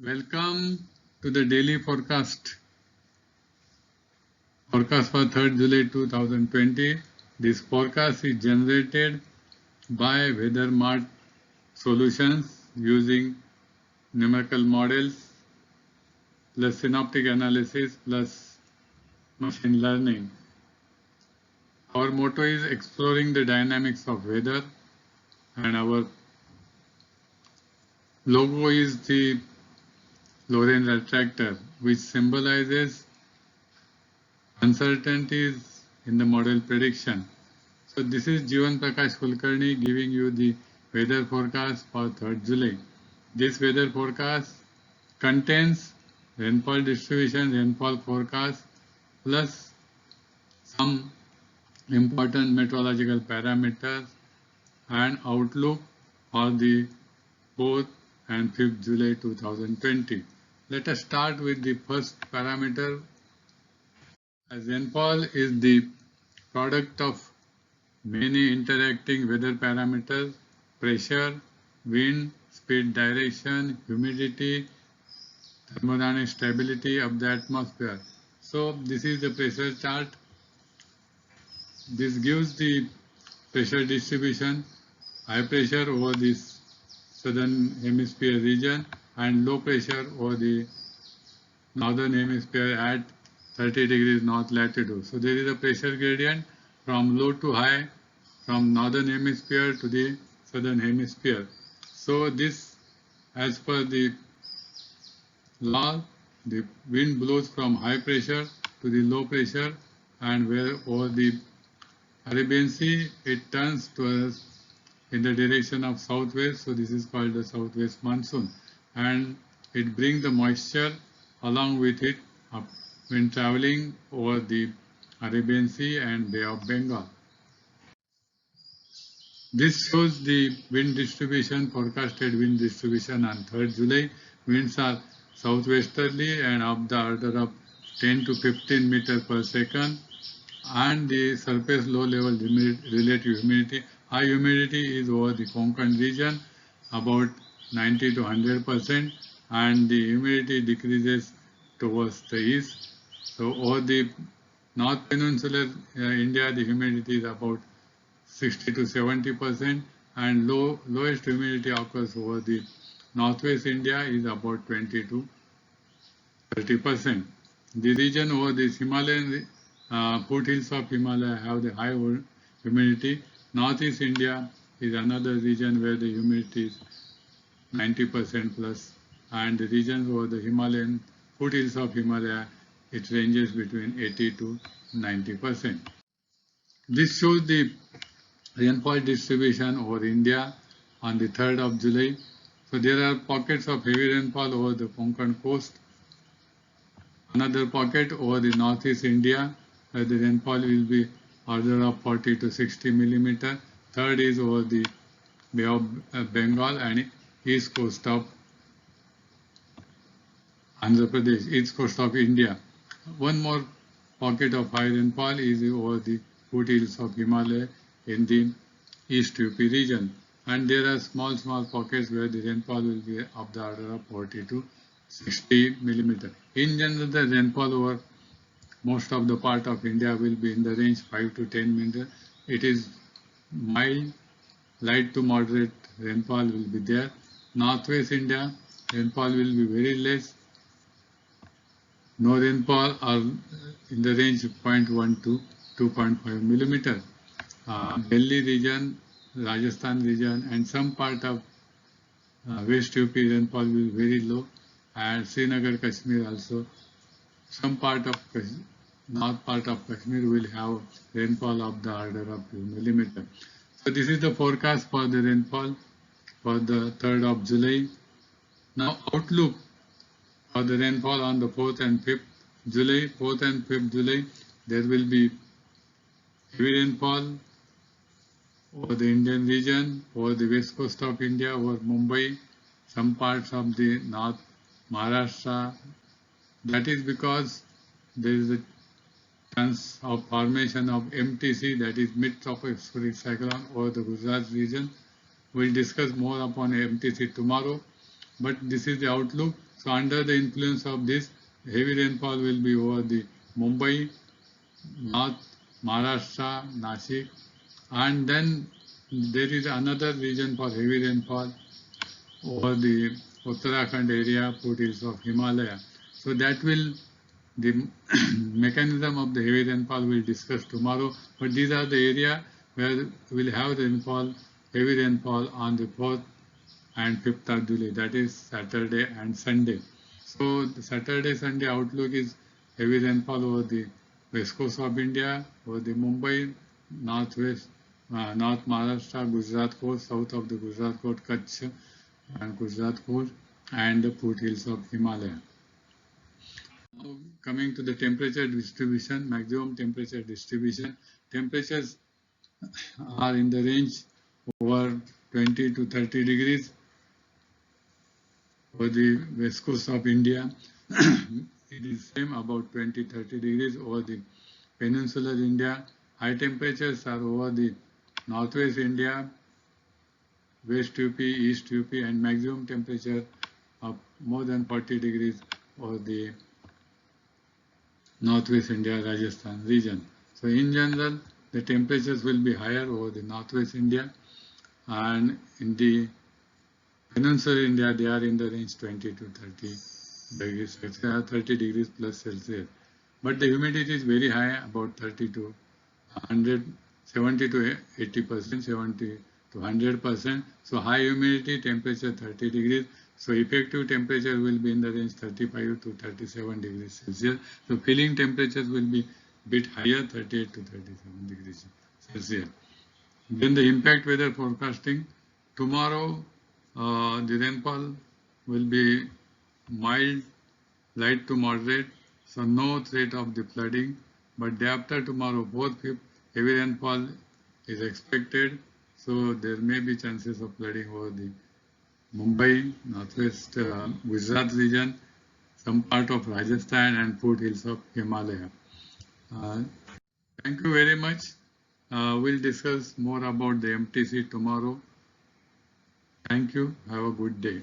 Welcome to the daily forecast for 3rd July 2020. This forecast is generated by WeatherMart Solutions using numerical models plus synoptic analysis plus machine learning. Our motto is exploring the dynamics of weather, and our logo is the Lorentz attractor, which symbolizes uncertainties in the model prediction. So this is Jeevan Prakash Kulkarni giving you the weather forecast for 3rd July. This weather forecast contains rainfall distribution, rainfall forecast, plus some important meteorological parameters and outlook for the 4th and 5th July 2020. Let us start with the first parameter. As rainfall is the product of many interacting weather parameters: pressure, wind, speed, direction, humidity, thermodynamic stability of the atmosphere. So this is the pressure chart. This gives the pressure distribution: high pressure over this southern hemisphere region and low pressure over the northern hemisphere at 30 degrees north latitude. So there is a pressure gradient from low to high from northern hemisphere to the southern hemisphere. So this, as per the law, the wind blows from high pressure to the low pressure, and where over the Arabian Sea it turns to us in the direction of southwest. So this is called the southwest monsoon, and it brings the moisture along with it up when traveling over the Arabian Sea and Bay of Bengal. This shows the wind distribution, forecasted wind distribution on 3rd July. Winds are southwesterly and of the order of 10 to 15 meters per second, and the surface low level relative humidity. High humidity is over the Konkan region, about 90 to 100%, and the humidity decreases towards the east. So over the North Peninsular India, the humidity is about 60 to 70%, and lowest humidity occurs over the northwest India is about 20 to 30%. The region over the Himalayan foothills of Himalaya have the high humidity. Northeast India is another region where the humidity is 90% plus, and the regions over the Himalayan foothills of Himalaya, it ranges between 80 to 90%. This shows the rainfall distribution over India on the 3rd of July. So there are pockets of heavy rainfall over the Konkan coast. Another pocket over the northeast India where the rainfall will be order of 40 to 60 millimeter. Third is over the Bay of Bengal and east coast of Andhra Pradesh, east coast of India. One more pocket of high rainfall is over the foothills of Himalaya in the East UP region, and there are small pockets where the rainfall will be of the order of 40 to 60 millimeter. In general, the rainfall over most of the part of India will be in the range 5 to 10 millimeter. It is mild, light to moderate rainfall will be there. Northwest India, rainfall will be very less. No rainfall are in the range of 0.1 to 2.5 millimeter. Delhi region, Rajasthan region, and some part of West UP rainfall will be very low, and Srinagar, Kashmir also. Some part of north part of Kashmir will have rainfall of the order of 2 millimeter. So this is the forecast for the rainfall for the 3rd of July. Now outlook for the rainfall on the 4th and 5th July. 4th and 5th July, there will be heavy rainfall over the Indian region, over the west coast of India, over Mumbai, some parts of the north Maharashtra. That is because there is a chance of formation of MTC, that is mid-tropospheric cyclone, over the Gujarat region. We'll discuss more upon MTC tomorrow. but this is the outlook. So under the influence of this, heavy rainfall will be over the Mumbai, North Maharashtra, Nashik, and then there is another region for heavy rainfall over the Uttarakhand area, foothills of Himalaya. So that will, the mechanism of the heavy rainfall will discuss tomorrow, but these are the area where we'll have rainfall, heavy rainfall on the 4th and 5th of July, that is Saturday and Sunday. So the Saturday, Sunday outlook is heavy rainfall over the west coast of India, over the Mumbai, northwest, North Maharashtra, Gujarat coast, south of the Gujarat coast, Kutch and Gujarat coast, and the foothills of Himalaya. Now coming to the temperature distribution, maximum temperature distribution, temperatures are in the range over 20 to 30 degrees for the west coast of India. It is same about 20-30 degrees over the peninsular India. High temperatures are over the northwest India, west UP, east UP, and maximum temperature of more than 40 degrees over the northwest India, Rajasthan region. So in general, the temperatures will be higher over the northwest India, and in the peninsular India, they are in the range 20 to 30 degrees, 30 degrees plus Celsius. But the humidity is very high, about 30 to 100, 70 to 80%, 70 to 100%. So high humidity, temperature 30 degrees. So effective temperature will be in the range 35 to 37 degrees Celsius. So feeling temperatures will be bit higher, 38 to 37 degrees Celsius. Then the impact weather forecasting. Tomorrow, the rainfall will be mild, light to moderate, so no threat of the flooding. But day after tomorrow, 4th, 5th, heavy rainfall is expected, so there may be chances of flooding over the Mumbai, northwest Gujarat region, some part of Rajasthan, and foothills of Himalaya. Thank you very much. We'll discuss more about the MTC tomorrow. Thank you. Have a good day.